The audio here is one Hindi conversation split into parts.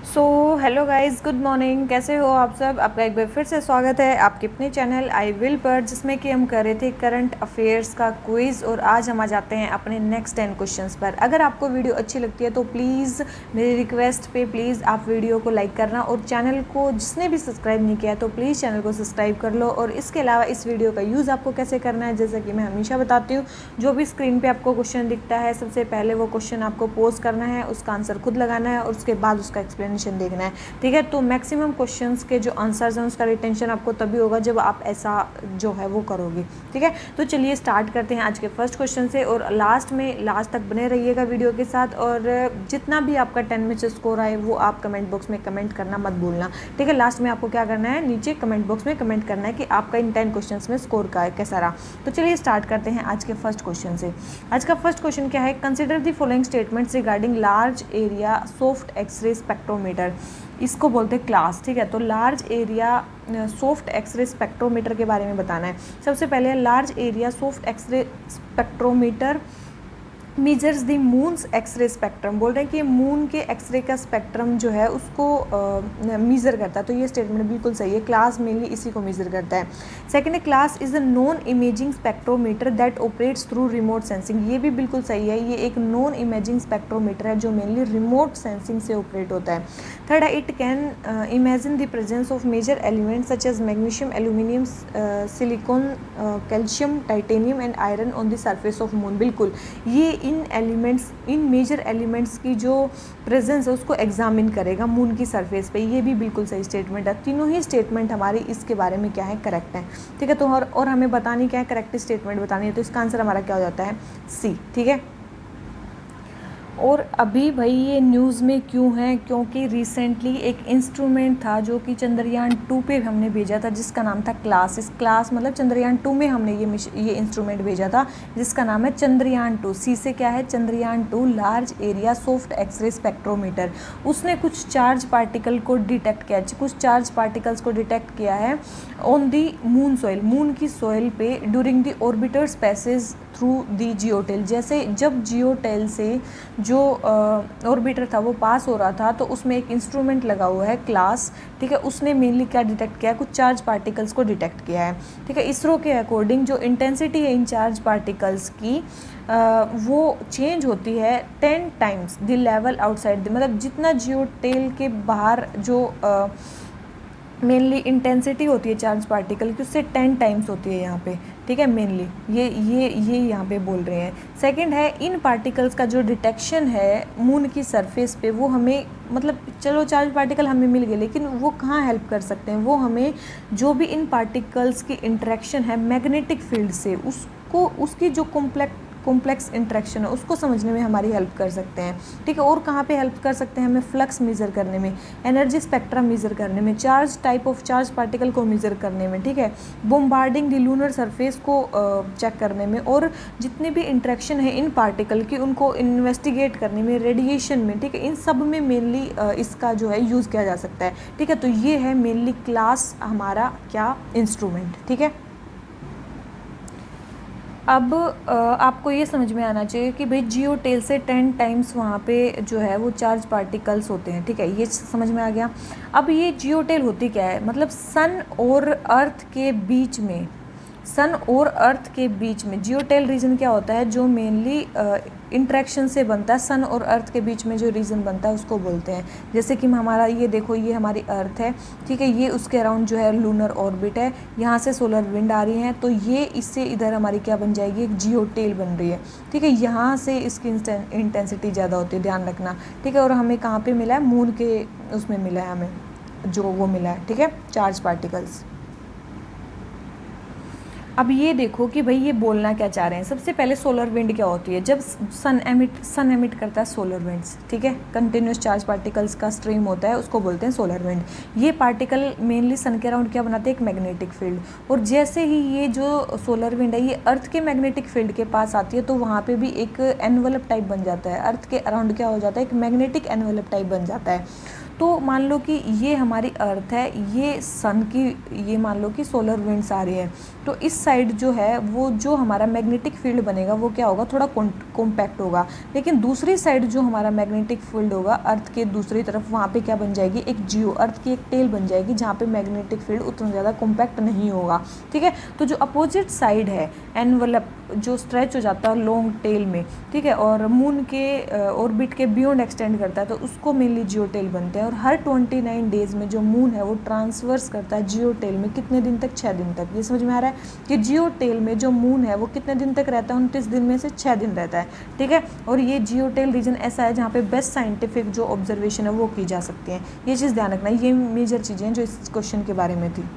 So hello guys, good morning. कैसे हो आप सब? आपका एक बार फिर से स्वागत है आपके अपने चैनल आई विल पर, जिसमें कि हम कर रहे थे करंट अफेयर्स का क्विज़। और आज हम आ जाते हैं अपने नेक्स्ट 10 क्वेश्चंस पर। अगर आपको वीडियो अच्छी लगती है तो प्लीज़ मेरी रिक्वेस्ट पे प्लीज़ आप वीडियो को लाइक करना, और चैनल को जिसने भी सब्सक्राइब नहीं किया तो प्लीज़ चैनल को सब्सक्राइब कर लो। और इसके अलावा इस वीडियो का यूज़ आपको कैसे करना है, जैसा कि मैं हमेशा बताती हूँ, जो भी स्क्रीन पर आपको क्वेश्चन दिखता है सबसे पहले वो क्वेश्चन आपको पोज करना है, उसका आंसर खुद लगाना है और उसके बाद उसका एक्सप्लेनेशन देखना है। ठीक है, तो मैक्सिमम क्वेश्चंस के जो आंसर्स हैं उसका रिटेंशन आपको तभी होगा जब आप ऐसा जो है वो करोगे। ठीक है, तो चलिए स्टार्ट करते हैं आज के फर्स्ट क्वेश्चन से। और लास्ट तक बने रहिएगा वीडियो के साथ। और जितना भी आपका 10 में से स्कोर आए वो आप कमेंट बॉक्स में कमेंट करना मत भूलना। ठीक है, लास्ट में आपको क्या करना है, नीचे कमेंट बॉक्स में कमेंट करना है कि आपका इन 10 क्वेश्चन में स्कोर का कैसा रहा। तो चलिए स्टार्ट करते हैं आज के फर्स्ट क्वेश्चन से। आज का फर्स्ट क्वेश्चन क्या है, consider the following statements regarding large area soft X ray spectrometer. इसको बोलते हैं क्लास। ठीक है, तो large area soft X ray spectrometer के बारे में बताना है। सबसे पहले large area soft X ray spectrometer measures the moon's X ray spectrum. बोल रहे हैं कि मून के एक्सरे का स्पेक्ट्रम जो है उसको मीज़र करता है। तो ये स्टेटमेंट बिल्कुल सही है, क्लास मेनली इसी को मीज़र करता है। सेकेंड है, class is a non imaging spectrometer that operates through remote sensing. ये भी बिल्कुल सही है, ये एक नॉन इमेजिंग स्पेक्ट्रोमीटर है जो मेनली रिमोट सेंसिंग से ऑपरेट होता है। थर्ड है, it can imagine the presence of major elements such as magnesium, aluminium, silicon, calcium, titanium and iron on the surface of moon. बिल्कुल, ये इन मेजर एलिमेंट्स की जो प्रेजेंस है उसको एग्जामिन करेगा मून की सरफेस पे। ये भी बिल्कुल सही स्टेटमेंट है। तीनों ही स्टेटमेंट हमारी इसके बारे में क्या है, करेक्ट है। ठीक है, तो और हमें बतानी क्या है, करेक्ट स्टेटमेंट बतानी है। तो इसका आंसर हमारा क्या हो जाता है, सी। ठीक है, और अभी भाई ये न्यूज़ में क्यों है, क्योंकि रिसेंटली एक इंस्ट्रूमेंट था जो कि चंद्रयान 2 पे हमने भेजा था, जिसका नाम था क्लास। इस क्लास मतलब चंद्रयान 2 में हमने ये इंस्ट्रूमेंट भेजा था जिसका नाम है चंद्रयान 2। सी से क्या है, Chandrayaan 2 large area soft X ray spectrometer. उसने कुछ चार्ज पार्टिकल को डिटेक्ट किया, कुछ चार्ज पार्टिकल्स को डिटेक्ट किया है on the moon soil, moon की सॉइल पे during the orbiters passage through the जियोटेल। जैसे जब जियोटेल से जो ऑर्बिटर था वो पास हो रहा था तो उसमें एक इंस्ट्रूमेंट लगा हुआ है क्लास। ठीक है, उसने मेनली क्या डिटेक्ट किया है, कुछ चार्ज पार्टिकल्स को डिटेक्ट किया है। ठीक है, इसरो के अकॉर्डिंग जो इंटेंसिटी है इन चार्ज पार्टिकल्स की वो चेंज होती है 10 times the level outside the, मतलब जितना जियोटेल के बाहर जो मेनली इंटेंसिटी होती है चार्ज पार्टिकल की उससे 10 टाइम्स होती है यहाँ पे। ठीक है, मेनली ये यहाँ पे बोल रहे हैं। सेकंड है, इन पार्टिकल्स का जो डिटेक्शन है मून की सरफेस पे वो हमें, मतलब चलो चार्ज पार्टिकल हमें मिल गए लेकिन वो कहाँ हेल्प कर सकते हैं, वो हमें जो भी इन पार्टिकल्स की इंटरेक्शन है मैग्नेटिक फील्ड से उसको, उसकी जो कॉम्प्लेक्स इंटरेक्शन है उसको समझने में हमारी हेल्प कर सकते हैं। ठीक है, और कहाँ पे हेल्प कर सकते हैं, हमें फ्लक्स मेज़र करने में, एनर्जी स्पेक्ट्रम मेज़र करने में, charge type of charge particle को मेज़र करने में। ठीक है, बोम्बार्डिंग द लूनर सरफेस को चेक करने में, और जितने भी इंटरेक्शन है इन पार्टिकल की उनको इन्वेस्टिगेट करने में, रेडिएशन में। ठीक है, इन सब में मेनली इसका जो है यूज़ किया जा सकता है। ठीक है, तो ये है मेनली क्लास हमारा क्या इंस्ट्रूमेंट। ठीक है, अब आपको ये समझ में आना चाहिए कि भाई जियोटेल से 10 टाइम्स वहाँ पे जो है वो चार्ज पार्टिकल्स होते हैं। ठीक है, ये समझ में आ गया। अब ये जियोटेल होती क्या है, मतलब सन और अर्थ के बीच में, सन और अर्थ के बीच में जियोटेल रीजन क्या होता है, जो मेनली इंट्रैक्शन से बनता है। सन और अर्थ के बीच में जो रीजन बनता है उसको बोलते हैं। जैसे कि हमारा ये देखो, ये हमारी अर्थ है। ठीक है, ये उसके अराउंड जो है लूनर ऑर्बिट है, यहाँ से सोलर विंड आ रही है तो ये इससे इधर हमारी क्या बन जाएगी, एक जियोटेल बन रही है। ठीक है, यहाँ से इसकी इंटेंसिटी ज़्यादा होती है, ध्यान रखना। ठीक है, और हमें कहाँ पर मिला है, मून के उसमें मिला है हमें, जो वो मिला है। ठीक है, चार्ज पार्टिकल्स। अब ये देखो कि भाई ये बोलना क्या चाह रहे हैं। सबसे पहले सोलर विंड क्या होती है, जब सन एमिट करता है सोलर विंड्स। ठीक है, कंटिन्यूस चार्ज पार्टिकल्स का स्ट्रीम होता है, उसको बोलते हैं सोलर विंड। ये पार्टिकल मेनली सन के अराउंड क्या बनाते हैं, एक मैग्नेटिक फील्ड। और जैसे ही ये जो सोलर विंड है ये अर्थ के मैग्नेटिक फील्ड के पास आती है तो वहाँ पर भी एक एनवलप टाइप बन जाता है, अर्थ के अराउंड क्या हो जाता है, एक मैग्नेटिक एनवलप टाइप बन जाता है। तो मान लो कि ये हमारी अर्थ है, ये सन की, ये मान लो कि सोलर विंड्स आ रही है, तो इस साइड जो है वो जो हमारा मैग्नेटिक फील्ड बनेगा वो क्या होगा, थोड़ा कॉम्पैक्ट होगा। लेकिन दूसरी साइड जो हमारा मैग्नेटिक फील्ड होगा अर्थ के दूसरी तरफ, वहाँ पे क्या बन जाएगी, एक जियो, अर्थ की एक टेल बन जाएगी जहाँ पे मैग्नेटिक फील्ड उतना ज़्यादा कॉम्पैक्ट नहीं होगा। ठीक है, तो जो अपोजिट साइड है एनवलप जो स्ट्रेच हो जाता है लॉन्ग टेल में, ठीक है, और मून के ऑर्बिट के बियॉन्ड एक्सटेंड करता है, तो उसको मेनली जियो टेल बनते हैं। और हर 29 डेज में जो मून है वो ट्रांसवर्स करता है जियो टेल में, कितने दिन तक, 6 दिन तक। ये समझ में आ रहा है कि जियो टेल में जो मून है वो कितने दिन तक रहता है, 29 दिन में से 6 दिन रहता है। ठीक है, और ये जियो टेल रीजन ऐसा है जहाँ पे बेस्ट साइंटिफिक जो ऑब्जर्वेशन है वो की जा सकती है। ये चीज़ ध्यान रखना, ये मेजर चीज़ें जो इस क्वेश्चन के बारे में थी।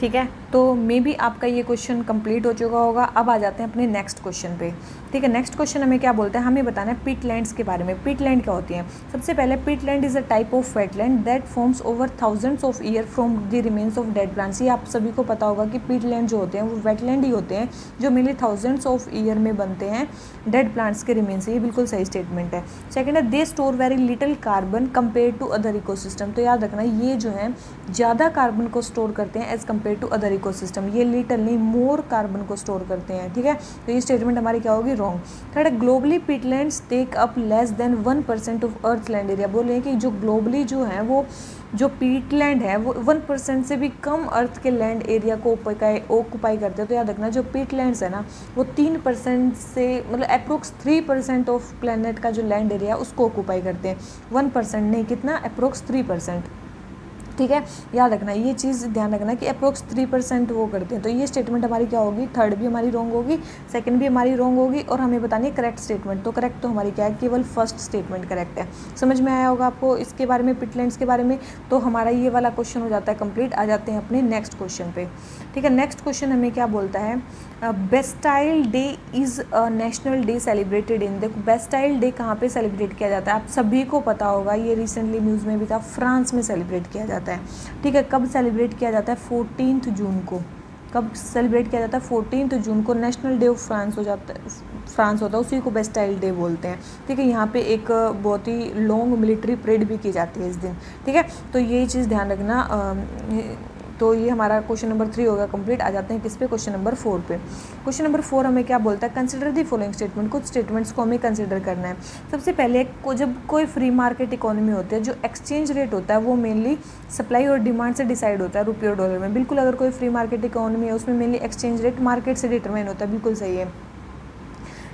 ठीक है, तो मे बी आपका ये क्वेश्चन कंप्लीट हो चुका होगा। अब आ जाते हैं अपने नेक्स्ट क्वेश्चन पे। ठीक है, नेक्स्ट क्वेश्चन हमें क्या बोलते हैं, हमें बताना है पीटलैंड्स के बारे में। पीटलैंड क्या होती हैं? सबसे पहले Peatland is a type of wetland that forms over thousands of year from the remains of dead plants. ये आप सभी को पता होगा कि पीटलैंड जो होते हैं वो वेटलैंड ही होते हैं जो मेनली थाउजेंड्स ऑफ ईयर में बनते हैं डेड प्लांट्स के रिमेन से। ये बिल्कुल सही स्टेटमेंट है। सेकेंड है they store very little carbon compare to other ecosystem. तो याद रखना ये जो है ज़्यादा कार्बन को स्टोर करते हैं as compare to other ecosystem. ये लिटिल नहीं, मोर कार्बन को स्टोर करते हैं। ठीक है, तो ये स्टेटमेंट हमारी क्या होगी, रॉन्ग। थर्ड है globally peatlands take up less than 1% of earth land area. बोल रहे हैं कि जो ग्लोबली जो है वो जो पीटलैंड है वो 1% से भी कम अर्थ के लैंड एरिया को ऑक्यूपाई करते हैं। तो याद रखना जो पीटलैंड्स है ना वो 3% से मतलब अप्रोक्स 3% ऑफ प्लेनेट का जो लैंड एरिया उसको ऑक्यूपाई करते हैं। 1% नहीं, कितना, अप्रोक्स 3%। ठीक है, याद रखना ये चीज़, ध्यान रखना कि अप्रोक्स 3% वो करते हैं। तो ये स्टेटमेंट हमारी क्या होगी, थर्ड भी हमारी रॉन्ग होगी, सेकंड भी हमारी रॉन्ग होगी, और हमें बतानी है करेक्ट स्टेटमेंट। तो करेक्ट तो हमारी क्या है, केवल फर्स्ट स्टेटमेंट करेक्ट है। समझ में आया होगा आपको इसके बारे में, पीटलैंड्स के बारे में। तो हमारा ये वाला क्वेश्चन हो जाता है कंप्लीट। आ जाते हैं अपने नेक्स्ट क्वेश्चन पे। ठीक है, नेक्स्ट क्वेश्चन हमें क्या बोलता है, Bastille day is a national day celebrated in. देखो बेस्टाइल डे कहाँ पे सेलिब्रेट किया जाता है, आप सभी को पता होगा, ये रिसेंटली न्यूज़ में भी था, फ्रांस में सेलिब्रेट किया जाता है। ठीक है, कब सेलिब्रेट किया जाता है, 14 जून को। कब सेलिब्रेट किया जाता है, 14 जून को नेशनल डे ऑफ फ्रांस हो जाता है, फ्रांस होता है, उसी को बेस्टाइल डे बोलते हैं। ठीक है, यहाँ पे एक बहुत ही लॉन्ग मिलिट्री परेड भी की जाती है इस दिन। ठीक है, तो यही चीज़ ध्यान रखना। तो ये हमारा क्वेश्चन नंबर 3 होगा कंप्लीट। आ जाते हैं किस पे, क्वेश्चन नंबर 4 पे। क्वेश्चन नंबर 4 हमें क्या बोलता है, कंसिडर दी फॉलोइंग स्टेटमेंट। कुछ स्टेटमेंट्स को हमें कंसिडर करना है। सबसे पहले जब कोई फ्री मार्केट इकोनॉमी होती है, जो एक्सचेंज रेट होता है वो मेनली सप्लाई और डिमांड से डिसाइड होता है, रुपये और डॉलर में। बिल्कुल, अगर कोई फ्री मार्केट इकोनॉमी है उसमें मेनली एक्सचेंज रेट मार्केट से डिटरमाइन होता है, बिल्कुल सही है,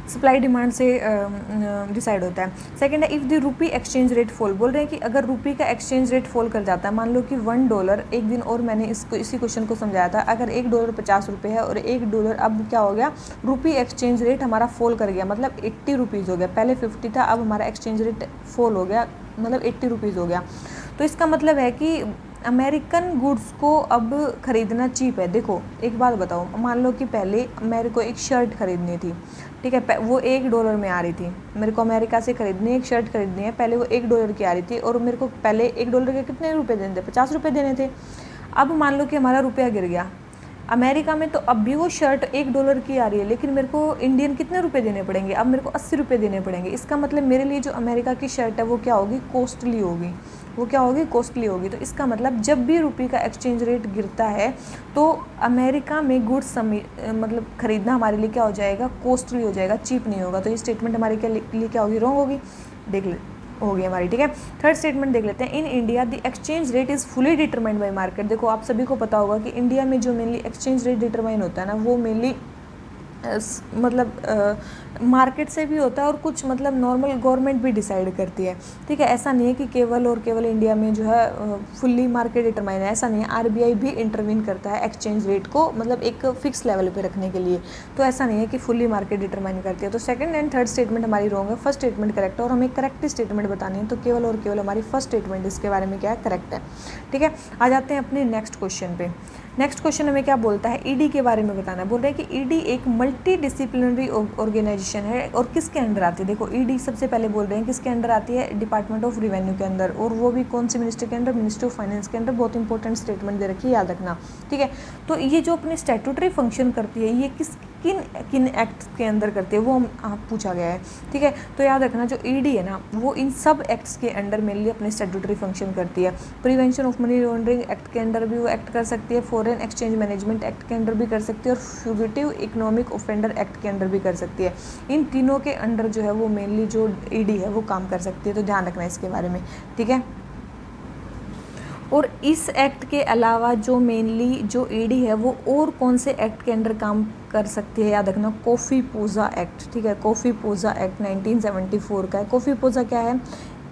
सप्लाई डिमांड से डिसाइड होता है। सेकंड है if the rupee exchange rate fall. बोल रहे हैं कि अगर रुपी का एक्सचेंज रेट फॉल कर जाता है, मान लो कि $1, एक दिन और मैंने इसी क्वेश्चन को समझाया था, अगर $1 ₹50 है और $1 अब क्या हो गया, रुपी एक्सचेंज रेट हमारा फॉल कर गया, मतलब 80 रुपीज़ हो गया। पहले 50 था, अब हमारा एक्सचेंज रेट फॉल हो गया, मतलब 80 रुपीज़ हो गया। तो इसका मतलब है कि अमेरिकन गुड्स को अब ख़रीदना चीप है। देखो एक बात बताओ, मान लो कि पहले मेरे को एक शर्ट ख़रीदनी थी, ठीक है, वो $1 में आ रही थी, मेरे को अमेरिका से ख़रीदनी है, एक शर्ट ख़रीदनी है, पहले वो $1 की आ रही थी, और मेरे को पहले $1 के कितने रुपए देने थे, $50 देने थे। अब मान लो कि हमारा रुपया गिर गया अमेरिका में, तो अब भी वो शर्ट $1 की आ रही है, लेकिन मेरे को इंडियन कितने रुपए देने पड़ेंगे, अब मेरे को 80 रुपये देने पड़ेंगे। इसका मतलब मेरे लिए जो अमेरिका की शर्ट है वो क्या होगी, कॉस्टली होगी, वो क्या होगी, कॉस्टली होगी। तो इसका मतलब जब भी रुपये का एक्सचेंज रेट गिरता है तो अमेरिका में गुड्स मतलब ख़रीदना हमारे लिए क्या हो जाएगा, कॉस्टली हो जाएगा, चीप नहीं होगा। तो ये स्टेटमेंट हमारे लिए क्या होगी, रॉन्ग होगी। देख ले हो गई हमारी। ठीक है, थर्ड स्टेटमेंट देख लेते हैं। In India the exchange rate is fully determined by market. देखो आप सभी को पता होगा कि इंडिया में जो मेनली एक्सचेंज रेट डिटरमाइन होता है ना, वो मेनली मतलब मार्केट से भी होता है, और कुछ मतलब नॉर्मल गवर्नमेंट भी डिसाइड करती है। ठीक है, ऐसा नहीं है कि केवल और केवल इंडिया में जो है फुल्ली मार्केट डिटरमाइन है, ऐसा नहीं है। आरबीआई भी इंटरवीन करता है एक्सचेंज रेट को मतलब एक फिक्स लेवल पे रखने के लिए, तो ऐसा नहीं है कि फुल्ली मार्केट डिटरमाइन करती है। तो सेकंड एंड थर्ड स्टेटमेंट हमारी रॉन्ग है, फर्स्ट स्टेटमेंट करेक्ट है, और हमें करेक्ट स्टेटमेंट बतानी है, तो केवल और केवल हमारी फर्स्ट स्टेटमेंट इसके बारे में क्या है, करेक्ट है। ठीक है, आ जाते हैं अपने नेक्स्ट क्वेश्चन पे। नेक्स्ट क्वेश्चन हमें क्या बोलता है, ईडी के बारे में बताना है। बोल रहे हैं कि ईडी एक मल्टी डिसिप्लिनरी ऑर्गेनाइजेशन है, और किसके अंडर आती है। देखो ईडी सबसे पहले बोल रहे हैं किसके अंडर आती है, डिपार्टमेंट ऑफ रेवेन्यू के अंदर, और वो भी कौन से मिनिस्टर के अंदर, मिनिस्ट्री ऑफ फाइनेंस के अंदर। बहुत इंपॉर्टेंट स्टेटमेंट दे रखी है, याद रखना। ठीक है, तो ये जो अपने स्टैट्यूटरी फंक्शन करती है, ये किन किन एक्ट के अंडर करती है वो पूछा गया है, ठीक है। तो याद रखना जो ईडी है ना वो इन सब एक्ट्स के अंडर मेनली अपने स्टैट्यूटरी फंक्शन करती है। Prevention of money laundering act के अंडर भी वो एक्ट कर सकती है, फॉरेन एक्सचेंज मैनेजमेंट एक्ट के अंडर भी कर सकती है और फ्यूगिटिव इकोनॉमिक ऑफेंडर एक्ट के अंडर भी कर सकती है। इन तीनों के अंडर जो है वो मेनली जो ईडी है वो काम कर सकती है, तो ध्यान रखना इसके बारे में, ठीक है। और इस एक्ट के अलावा जो मेनली जो ईडी है वो और कौन से एक्ट के अंडर काम कर सकती है, याद रखना कॉफ़ी पोजा एक्ट, ठीक है। कॉफ़ी पोजा एक्ट 1974 का है। कॉफ़ी पोजा क्या है,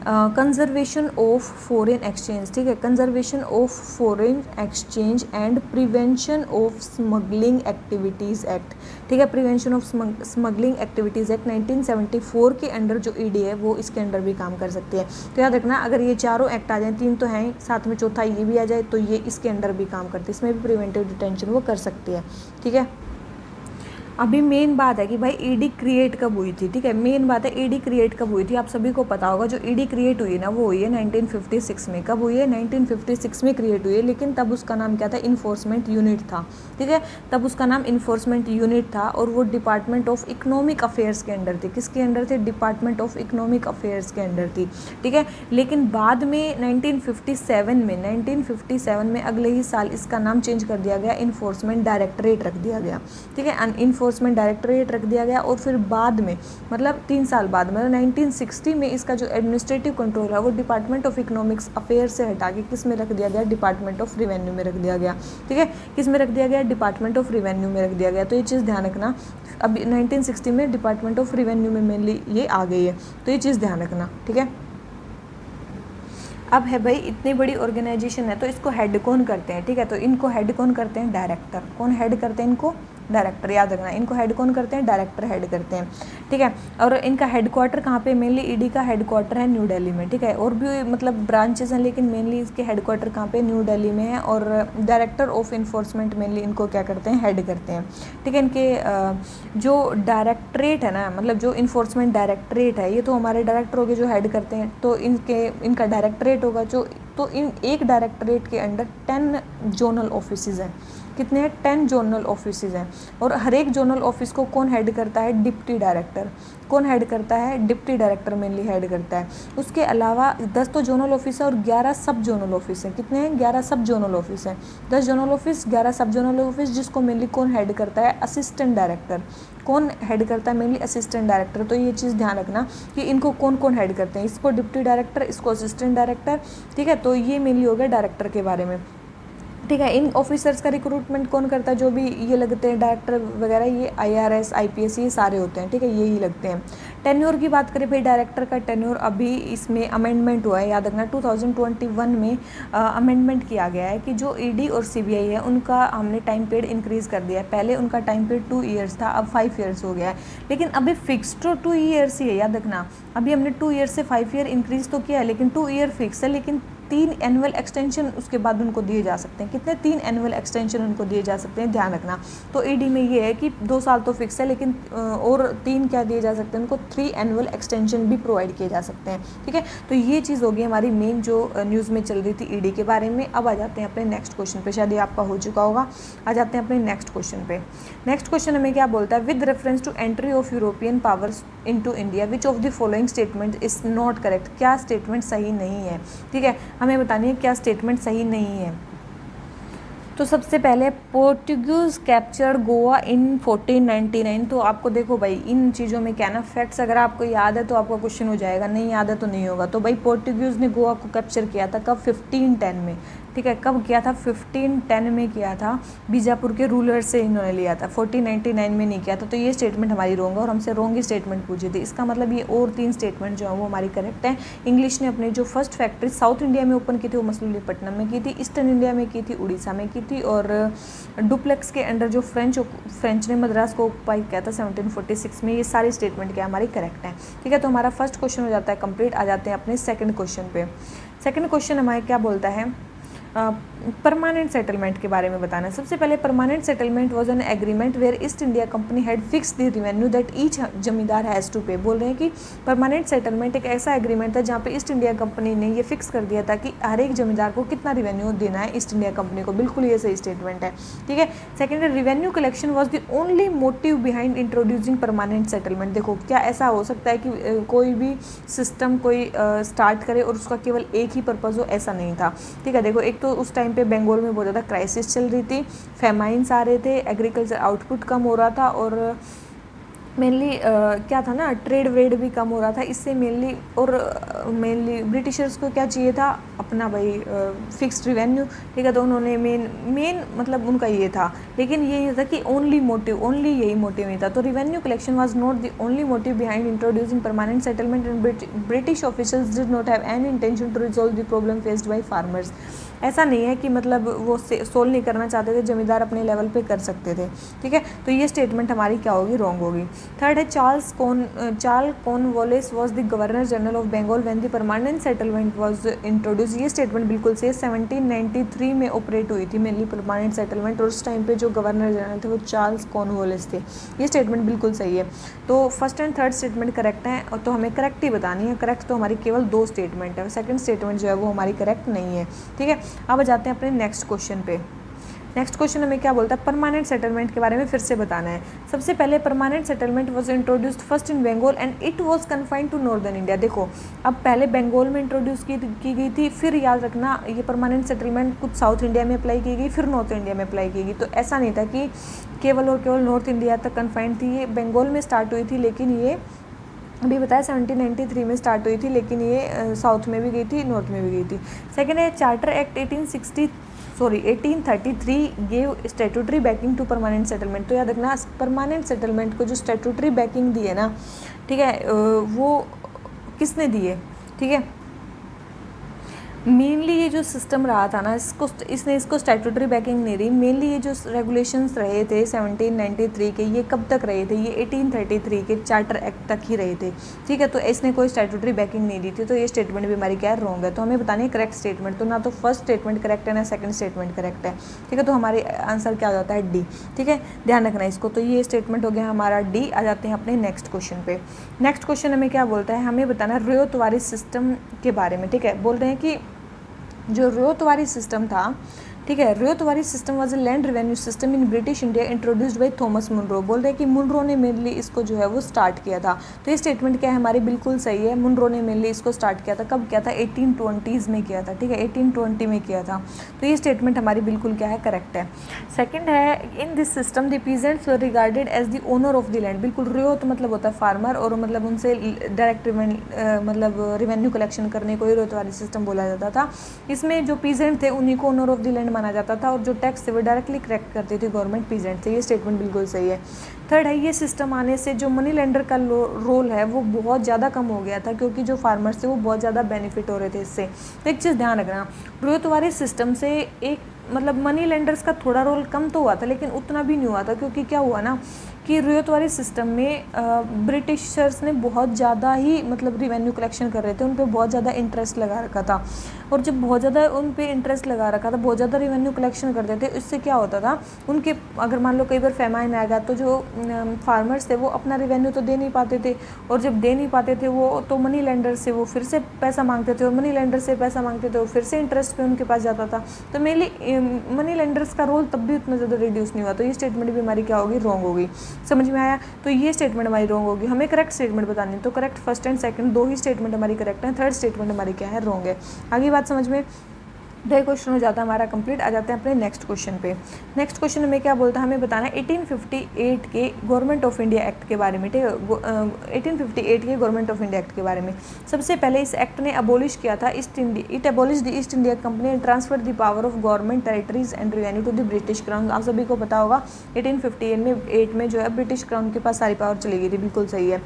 कंजर्वेशन ऑफ फॉरेन एक्सचेंज, ठीक है, conservation of foreign exchange and prevention of smuggling activities act, ठीक है। Prevention of smuggling activities act 1974 के अंडर जो ईडी है वो इसके अंडर भी काम कर सकती है। तो याद रखना अगर ये चारों एक्ट आ जाए, तीन तो हैं साथ में चौथा ये भी आ जाए तो ये इसके अंडर भी काम करती है, इसमें भी प्रिवेंटिव डिटेंशन वो कर सकती है, ठीक है। अभी मेन बात है कि भाई ईडी क्रिएट कब हुई थी, ठीक है। मेन बात है ईडी क्रिएट कब हुई थी, आप सभी को पता होगा। जो ईडी क्रिएट हुई है ना वो हुई है 1956 में। कब हुई है, 1956 में क्रिएट हुई है, लेकिन तब उसका नाम क्या था, इन्फोर्समेंट यूनिट था, ठीक है। तब उसका नाम इन्फोर्समेंट यूनिट था और वो डिपार्टमेंट ऑफ इकोनॉमिक अफेयर्स के अंडर थी। किसके अंडर थे, डिपार्टमेंट ऑफ इकोनॉमिक अफेयर्स के अंडर थी, ठीक है। लेकिन बाद में 1957 में अगले ही साल इसका नाम चेंज कर दिया गया, इन्फोर्समेंट डायरेक्टरेट रख दिया गया, ठीक है। इन्फोर्समेंट डायरेक्टरेट रख दिया गया और फिर बाद में मतलब 3 साल बाद मतलब 1960 में इसका जो एडमिनिस्ट्रेटिव कंट्रोल है वो डिपार्टमेंट ऑफ इकोनॉमिक्स अफेयर से हटा के किस में रख दिया गया, डिपार्टमेंट ऑफ रेवेन्यू में रख दिया गया, ठीक है। किस में रख दिया गया, डिपार्टमेंट ऑफ रेवेन्यू में रख दिया गया। तो ये चीज़ ध्यान रखना, अब 1960 में डिपार्टमेंट ऑफ रेवेन्यू में मेनली ये आ गई है, तो ये चीज़ ध्यान रखना, ठीक है। अब है भाई इतनी बड़ी ऑर्गेनाइजेशन है तो इसको हेड कौन करते हैं, ठीक है। तो इनको हेड कौन करते हैं, डायरेक्टर। कौन हेड करते हैं इनको, डायरेक्टर। याद रखना इनको हेड कौन करते हैं, डायरेक्टर हेड करते हैं, ठीक है। और इनका हेडक्वार्टर कहाँ पे, मेनली ईडी का हेडक्वार्टर है न्यू दिल्ली में, ठीक है। और भी मतलब ब्रांचेस हैं लेकिन मेनली इसके हेडक्वार्टर कहाँ पे, न्यू दिल्ली में है। और डायरेक्टर ऑफ इन्फोर्समेंट मेनली इनको क्या करते हैं, हेड करते हैं, ठीक है। इनके जो डायरेक्टरेट है ना, मतलब जो इन्फोर्समेंट डायरेक्टरेट है ये तो हमारे डायरेक्टर हो गए जो हेड करते हैं, तो इनका डायरेक्टरेट होगा जो, तो इन एक डायरेक्टरेट के अंडर 10 जोनल ऑफिसेज हैं। कितने हैं, 10 जोनल ऑफिसेज हैं। और हर एक जोनल ऑफिस को कौन हेड करता है, डिप्टी डायरेक्टर। कौन हेड करता है, डिप्टी डायरेक्टर मेनली हेड करता है। उसके अलावा 10 तो जोनल ऑफिस है और 11 सब जोनल ऑफिस हैं। कितने हैं, 11 सब जोनल ऑफिस हैं। 10 जोनल ऑफिस, 11 सब जोनल ऑफिस, जिसको मेनली कौन हेड करता है, असिस्टेंट डायरेक्टर। कौन हेड करता है, मेनली असिस्टेंट डायरेक्टर। तो ये चीज़ ध्यान रखना कि इनको कौन कौन हेड करते हैं, इसको डिप्टी डायरेक्टर, इसको असिस्टेंट डायरेक्टर, ठीक है। तो ये मेनली हो गया डायरेक्टर के बारे में, ठीक है। इन ऑफिसर्स का रिक्रूटमेंट कौन करता है, जो भी ये लगते हैं डायरेक्टर वगैरह, ये IRS IPS ये सारे होते हैं, ठीक है, यही लगते हैं। टेन्योर की बात करें भाई, डायरेक्टर का टेन्योर अभी इसमें अमेंडमेंट हुआ है, याद रखना 2021 में अमेंडमेंट किया गया है कि जो ED और CBI है उनका हमने टाइम पीरियड इंक्रीज़ कर दिया है। पहले उनका टाइम पीरियड 2 ईयर्स था, अब 5 ईयर्स हो गया है, लेकिन अभी फिक्स तो 2 ईयर्स ही है, याद रखना। अभी हमने 2 ईयर से 5 ईयर इंक्रीज़ तो किया है, लेकिन 2 ईयर फिक्स है, लेकिन 3 एनुअल एक्सटेंशन उसके बाद उनको दिए जा सकते हैं। कितने, 3 एनुअल एक्सटेंशन उनको दिए जा सकते हैं, ध्यान रखना। तो ED में ये है कि 2 साल तो फिक्स है, लेकिन और 3 क्या दिए जा सकते हैं उनको, 3 एनुअल एक्सटेंशन भी प्रोवाइड किए जा सकते हैं, ठीक है। तो ये चीज़ होगी हमारी मेन जो न्यूज़ में चल रही थी ED के बारे में। अब आ जाते हैं अपने नेक्स्ट क्वेश्चन पे, शायद ये आपका हो चुका होगा। आ जाते हैं अपने नेक्स्ट क्वेश्चन पे। नेक्स्ट क्वेश्चन हमें क्या बोलता है, with reference to entry of European powers into India which of the following statement is not correct. क्या स्टेटमेंट सही नहीं है, ठीक है, हमें बतानी है क्या स्टेटमेंट सही नहीं है। तो सबसे पहले पोर्टुगीज़ कैप्चर्ड गोवा इन 1499। तो आपको देखो भाई इन चीज़ों में क्या ना, फैक्ट्स अगर आपको याद है तो आपका क्वेश्चन हो जाएगा, नहीं याद है तो नहीं होगा। तो भाई पोर्टुगीज़ ने गोवा को कैप्चर किया था कब, 1510 में, ठीक है। कब किया था, 1510 में किया था, बीजापुर के रूलर से इन्होंने लिया था, 1499 में नहीं किया था। तो ये स्टेटमेंट हमारी रॉन्ग है और हमसे रॉन्ग ही स्टेटमेंट पूछी थी। इसका मतलब ये और 3 स्टेटमेंट जो है वो हमारी करेक्ट है। इंग्लिश ने अपनी जो फर्स्ट फैक्ट्री साउथ इंडिया में ओपन की थी वो मछलीपट्टनम में की थी, ईस्टर्न इंडिया में की थी, उड़ीसा में की थी, और डुप्लेक्स के अंडर जो फ्रेंच ने मद्रास को ऑक्युपाई किया था 1746 में। ये सारी स्टेटमेंट क्या हमारी करेक्ट है, ठीक है। तो हमारा फर्स्ट क्वेश्चन हो जाता है कंप्लीट। आ जाते हैं अपने सेकंड क्वेश्चन पे। सेकंड क्वेश्चन हमारे क्या बोलता है, परमानेंट सेटलमेंट के बारे में बताना है। सबसे पहले permanent settlement was an agreement where East India Company had fix the revenue that each zamindar has to pay. बोल रहे हैं कि परमानेंट सेटलमेंट एक ऐसा एग्रीमेंट था जहाँ पे ईस्ट इंडिया कंपनी ने ये फिक्स कर दिया था कि हर एक जमींदार को कितना रेवेन्यू देना है ईस्ट इंडिया कंपनी को। बिल्कुल ये सही स्टेटमेंट है, ठीक है। सेकेंड है revenue collection was the only motive behind introducing permanent settlement. देखो क्या ऐसा हो सकता है कि कोई भी सिस्टम कोई स्टार्ट करे और उसका केवल एक ही पर्पज़ हो, ऐसा नहीं था, ठीक है। देखो एक तो उस टाइम पे बंगाल में बहुत ज़्यादा क्राइसिस चल रही थी, फेमाइन्स आ रहे थे, एग्रीकल्चर आउटपुट कम हो रहा था और मेनली क्या था ना, ट्रेड व्रेड भी कम हो रहा था इससे मेनली। और मेनली ब्रिटिशर्स को क्या चाहिए था, अपना भाई फिक्स्ड रिवेन्यू, ठीक है। तो उन्होंने मेन मतलब उनका ये था, लेकिन ये था कि ओनली यही मोटिव नहीं था। तो revenue collection was not the only motive behind introducing permanent settlement and British officials did not have any intention to resolve the problem faced by farmers. ऐसा नहीं है कि मतलब वो सोल्व नहीं करना चाहते थे, जमींदार अपने लेवल पे कर सकते थे, ठीक है। तो ये स्टेटमेंट हमारी क्या होगी, रॉन्ग होगी। थर्ड है Charles Cornwallis was the governor general of Bengal when the permanent settlement was introduce. ये स्टेटमेंट बिल्कुल सही है, 1793 में ऑपरेट हुई थी मेनली परमानेंट सेटलमेंट, और उस टाइम पे जो गवर्नर जनरल थे वो चार्ल्स कॉर्नवालिस थे। ये स्टेटमेंट बिल्कुल सही है। तो first and third statement correct है, और तो हमें करेक्ट ही बतानी है। करेक्ट तो हमारी केवल 2 स्टेटमेंट है, सेकंड स्टेटमेंट जो है वो हमारी करेक्ट नहीं है, ठीक है। अब जाते हैं अपने नेक्स्ट क्वेश्चन पे। नेक्स्ट क्वेश्चन हमें क्या बोलता है, परमानेंट सेटलमेंट के बारे में फिर से बताना है। सबसे पहले permanent settlement was introduced first in Bengal and it was confined to northern India. देखो अब पहले बंगाल में इंट्रोड्यूस की गई थी, फिर याद रखना ये परमानेंट सेटलमेंट कुछ साउथ इंडिया में अप्लाई की गई, फिर नॉर्थ इंडिया में अप्लाई की गई। तो ऐसा नहीं था कि केवल और केवल नॉर्थ इंडिया तक कन्फाइंड थी, ये बंगाल में स्टार्ट हुई थी, लेकिन ये अभी बताया 1793 में स्टार्ट हुई थी, लेकिन ये साउथ में भी गई थी, नॉर्थ में भी गई थी। सेकेंड है charter act 1833 gave statutory backing to permanent settlement. तो याद रखना परमानेंट सेटलमेंट को जो स्टैट्यूटरी बैकिंग दी है ना, ठीक है, वो किसने दी है, ठीक है। मेनली ये जो सिस्टम रहा था ना, इसको स्टैट्यूटरी बैकिंग नहीं रही। मेनली ये जो रेगुलेशंस रहे थे 1793 के, ये कब तक रहे थे, ये 1833 के चार्टर एक्ट तक ही रहे थे, ठीक है। तो इसने कोई स्टैट्यूटरी बैकिंग नहीं दी थी, तो ये स्टेटमेंट भी हमारी क्या है, रॉन्ग है। तो हमें बतानी है करेक्ट स्टेटमेंट। तो ना तो फर्स्ट स्टेटमेंट करेक्ट है ना सेकंड स्टेटमेंट करेक्ट है, ठीक है। तो हमारे आंसर क्या हो जाता है, डी, ठीक है। ध्यान रखना इसको। तो ये स्टेटमेंट हो गया हमारा डी। आ जाते हैं अपने नेक्स्ट क्वेश्चन पे। नेक्स्ट क्वेश्चन हमें क्या बोलता है, हमें बताना रियोतवारी सिस्टम के बारे में, ठीक है। बोल रहे हैं कि जो रियोतवारी सिस्टम था, ठीक है, Ryotwari system was a land revenue system in British India introduced by Thomas Munro. बोल रहे हैं कि मुनरो ने मेनली इसको जो है वो स्टार्ट किया था। तो ये स्टेटमेंट क्या है हमारी, बिल्कुल सही है। मुनरो ने मेनली इसको स्टार्ट किया था, कब किया था, 1820s में किया था, ठीक है, 1820 में किया था। तो ये स्टेटमेंट हमारी बिल्कुल क्या है, करेक्ट है। सेकेंड है in this system the peasants were regarded as the owner of the land. बिल्कुल, रियोत मतलब होता है फार्मर, और मतलब उनसे डायरेक्ट मतलब रिवेन्यू कलेक्शन करने को ही रियोतवारी सिस्टम बोला जाता था। इसमें जो पीजेंट थे उन्हीं को ओनर ऑफ द लैंड माना जाता था, और जो टैक्स थे वो डायरेक्टली कलेक्ट करती थी गवर्नमेंट पीजेंट से। ये स्टेटमेंट बिल्कुल सही है। थर्ड है ये सिस्टम आने से जो मनी लेंडर का रोल है वो बहुत ज़्यादा कम हो गया था, क्योंकि जो फार्मर्स थे वो बहुत ज़्यादा बेनिफिट हो रहे थे इससे। तो एक चीज़ ध्यान रखना, रियोतवारी सिस्टम से एक मतलब मनी लेंडर्स का थोड़ा रोल कम तो हुआ था, लेकिन उतना भी नहीं हुआ था, क्योंकि क्या हुआ ना कि रियोतवारी सिस्टम में ब्रिटिशर्स ने बहुत ज़्यादा ही मतलब रिवेन्यू कलेक्शन कर रहे थे, उन पे बहुत ज़्यादा इंटरेस्ट लगा रखा था। और जब बहुत ज़्यादा उन पे इंटरेस्ट लगा रखा था, बहुत ज़्यादा रिवेन्यू कलेक्शन करते थे, इससे क्या होता था, उनके अगर मान लो कई बार फेमाइन आएगा तो जो फार्मर्स थे वो अपना रिवेन्यू तो दे नहीं पाते थे, और जब दे नहीं पाते थे वो तो मनी लेंडर से वो फिर से पैसा मांगते थे, और मनी लेंडर से पैसा मांगते थे और फिर से इंटरेस्ट पे उनके पास जाता था। तो मेनली मनी लेंडर्स का रोल तब भी उतना ज़्यादा रिड्यूस नहीं हुआ। तो ये स्टेटमेंट भी हमारी क्या होगी, रॉन्ग होगी। समझ में आया? तो ये स्टेटमेंट हमारी रॉन्ग होगी। हमें करेक्ट स्टेटमेंट बतानी है, तो करेक्ट फर्स्ट एंड सेकंड दो ही स्टेटमेंट हमारी करेक्ट है, थर्ड स्टेटमेंट हमारी क्या है, रॉन्ग है। आगे बात समझ में? तो ये क्वेश्चन हो जाता है हमारा कंप्लीट। आ जाते हैं अपने नेक्स्ट क्वेश्चन पे। नेक्स्ट क्वेश्चन में क्या बोलता है, हमें बताना है 1858 के गवर्नमेंट ऑफ इंडिया एक्ट के बारे में, ठीक है। 1858 के गवर्नमेंट ऑफ इंडिया एक्ट के बारे में। सबसे पहले इस एक्ट ने अबोलिश किया था it abolish the East India Company and transfer the power of government territories and revenue to the British crown. आप सभी को पता होगा 1858 में जो है ब्रिटिश क्राउन के पास सारी पावर चली गई थी, बिल्कुल सही है।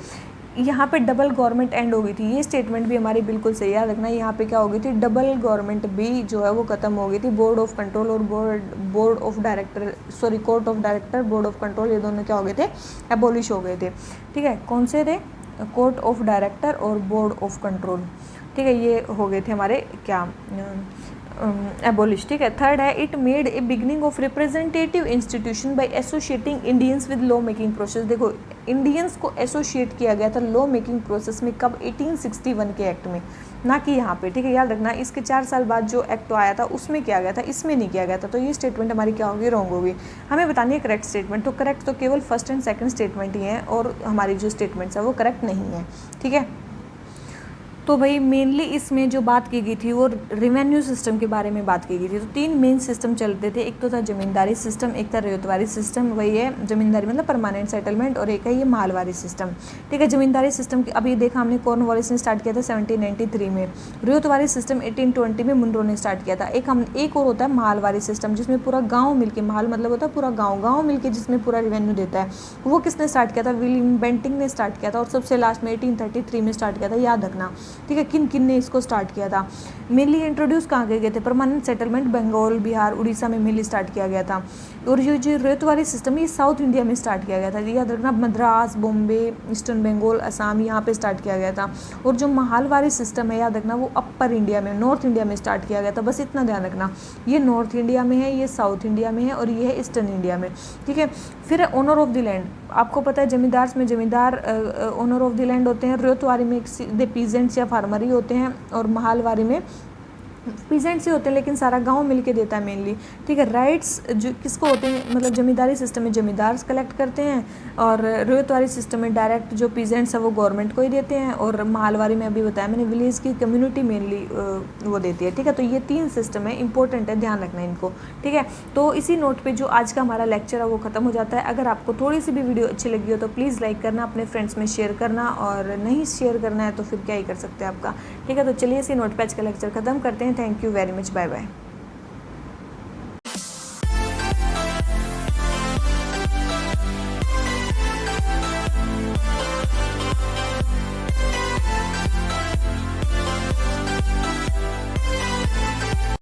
यहाँ पे डबल गवर्नमेंट एंड हो गई थी, ये स्टेटमेंट भी हमारी बिल्कुल सही याद रखना। यहाँ पे क्या हो गई थी, डबल गवर्नमेंट भी जो है वो खत्म हो गई थी। बोर्ड ऑफ कंट्रोल और board of director, sorry court of director, board of control, ये दोनों क्या हो गए थे, एबोलिश हो गए थे, ठीक है। कौन से थे, कोर्ट ऑफ डायरेक्टर और बोर्ड ऑफ कंट्रोल, ठीक है, ये हो गए थे हमारे क्या एबोलिश, ठीक है। थर्ड है it made a beginning of representative institution by associating Indians with law making process. देखो इंडियंस को एसोसिएट किया गया था लॉ मेकिंग प्रोसेस में, कब? 1861 के एक्ट में, ना कि यहाँ पे, ठीक है। याद रखना इसके 4 साल बाद जो एक्ट आया था उसमें किया गया था, इसमें नहीं किया गया था। तो ये स्टेटमेंट हमारी क्या होगी? रॉन्ग होगी। हमें बतानी है करेक्ट स्टेटमेंट। तो करेक्ट तो केवल फर्स्ट एंड सेकंड स्टेटमेंट ही है, और हमारी जो स्टेटमेंट्स है वो करेक्ट नहीं है, ठीक है। तो भाई मेनली इसमें जो बात की गई थी वो रेवेन्यू सिस्टम के बारे में बात की गई थी। तो 3 मेन सिस्टम चलते थे, एक तो था जमींदारी सिस्टम, एक था रेतवारी सिस्टम, वही है जमींदारी मतलब परमानेंट सेटलमेंट, और एक है ये मालवारी सिस्टम, ठीक है। जमींदारी सिस्टम अभी देखा हमने कॉर्नवालिस ने स्टार्ट किया था 1793 में। रेतवारी सिस्टम 1820 में मुनरो ने स्टार्ट किया था। एक और होता है मालवारी सिस्टम, जिसमें पूरा गाँव मिलके, माल मतलब होता है पूरा गाँव मिलके जिसमें पूरा रेवेन्यू देता है। वो किसने स्टार्ट किया था? विलियम बेंटिंग ने स्टार्ट किया था, और सबसे लास्ट में 1833 में स्टार्ट किया था, याद रखना, ठीक है। किन किन ने इसको स्टार्ट किया था? मेनली इंट्रोड्यूस कहाँ गए थे? परमानेंट सेटलमेंट बंगाल, बिहार, उड़ीसा में मेनली स्टार्ट किया गया था। और ये जो रेतवारी सिस्टम है ये साउथ इंडिया में स्टार्ट किया गया था, याद रखना, मद्रास, बॉम्बे, ईस्टर्न बंगाल, असम, यहाँ पे स्टार्ट किया गया था। और जो मालवारी सिस्टम है याद रखना वो अपर इंडिया में, नॉर्थ इंडिया में स्टार्ट किया गया था। बस इतना ध्यान रखना, ये नॉर्थ इंडिया में है, ये साउथ इंडिया में है, और ये है ईस्टर्न इंडिया में, ठीक है। फिर ओनर ऑफ द लैंड, आपको पता है जमींदार में जमींदार ओनर ऑफ द लैंड होते हैं, रेतवारी में सीधे पीजेंट्स या फार्मर ही होते हैं, और मालवारी में पीजेंट्स ही होते हैं, लेकिन सारा गांव मिलके देता है मेनली, ठीक है। राइट्स जो किसको होते हैं, मतलब जमींदारी सिस्टम में जमींदार कलेक्ट करते हैं, और रेतवारी सिस्टम में डायरेक्ट जो पीजेंट्स है वो गवर्नमेंट को ही देते हैं, और मालवारी में अभी बताया मैंने विलेज की कम्युनिटी मेनली वो देती है, ठीक है। तो ये 3 सिस्टम है, इंपॉर्टेंट है, ध्यान रखना इनको, ठीक है। तो इसी नोट पर जो आज का हमारा लेक्चर है वो खत्म हो जाता है। अगर आपको थोड़ी सी भी वीडियो अच्छी लगी हो तो प्लीज़ लाइक करना, अपने फ्रेंड्स में शेयर करना, और नहीं शेयर करना है तो फिर क्या ही कर सकते हैं आपका, ठीक है। तो चलिए इसी नोट पर आज का लेक्चर खत्म करते हैं। Thank you very much, bye bye.